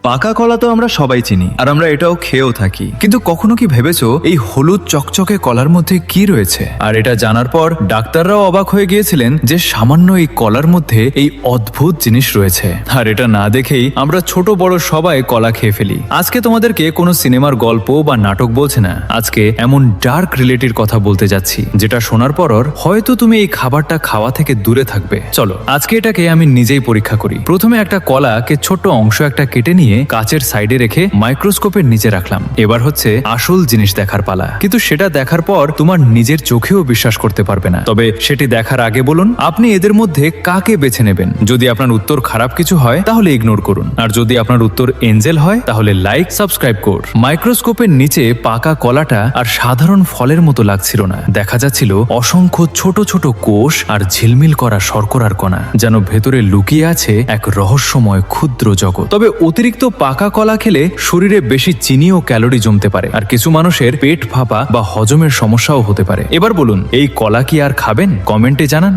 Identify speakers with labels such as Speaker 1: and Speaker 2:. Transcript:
Speaker 1: পাকা কলা তো আমরা সবাই চিনি আর আমরা এটাও খেয়েও থাকি, কিন্তু কখনো কি ভেবেছো এই হলুদ চকচকে কলার মধ্যে কি রয়েছে? আর এটা জানার পর ডাক্তাররাও অবাক হয়ে গিয়েছিলেন যে সামান্য এই কলার মধ্যে এই অদ্ভুত জিনিস রয়েছে। আর এটা না দেখেই আমরা ছোট বড় সবাই কলা খেয়ে ফেলি। আজকে তোমাদেরকে কোনো সিনেমার গল্প বা নাটক বলছে না, আজকে এমন ডার্ক রিলেটেড কথা বলতে যাচ্ছি যেটা শোনার পর হয়তো তুমি এই খাবারটা খাওয়া থেকে দূরে থাকবে। চলো আজকে এটাকে আমি নিজেই পরীক্ষা করি। প্রথমে একটা কলাকে ছোট অংশ একটা কেটে নিয়ে কাচের সাইডে রেখে মাইক্রোস্কোপের নিচে রাখলাম। এবার হচ্ছে আসল জিনিস দেখার পালা, কিন্তু সেটা দেখার পর তোমার নিজের চোখেও বিশ্বাস করতে পারবে না। তবে সেটি দেখার আগে বলুন আপনি এদের মধ্যে কাকে বেছে নেবেন? যদি আপনার উত্তর খারাপ কিছু হয় তাহলে ইগনোর করুন, আর যদি আপনার উত্তর এঞ্জেল হয় তাহলে লাইক সাবস্ক্রাইব করুন। মাইক্রোস্কোপের নিচে পাকা কলাটা আর সাধারণ ফলের মতো লাগছিল না, দেখা যাচ্ছিল অসংখ্য ছোট ছোট কোষ আর ঝিলমিল করা শর্করার কণা, যেন ভেতরে লুকিয়ে আছে এক রহস্যময় ক্ষুদ্র জগৎ। তবে অতিরিক্ত পাকা কলা খেলে শরীরে বেশি চিনি ও ক্যালোরি জমতে পারে, আর কিছু মানুষের পেট ফাঁপা বা হজমের সমস্যাও হতে পারে। এবার বলুন এই কলা কি আর খাবেন? কমেন্টে জানান।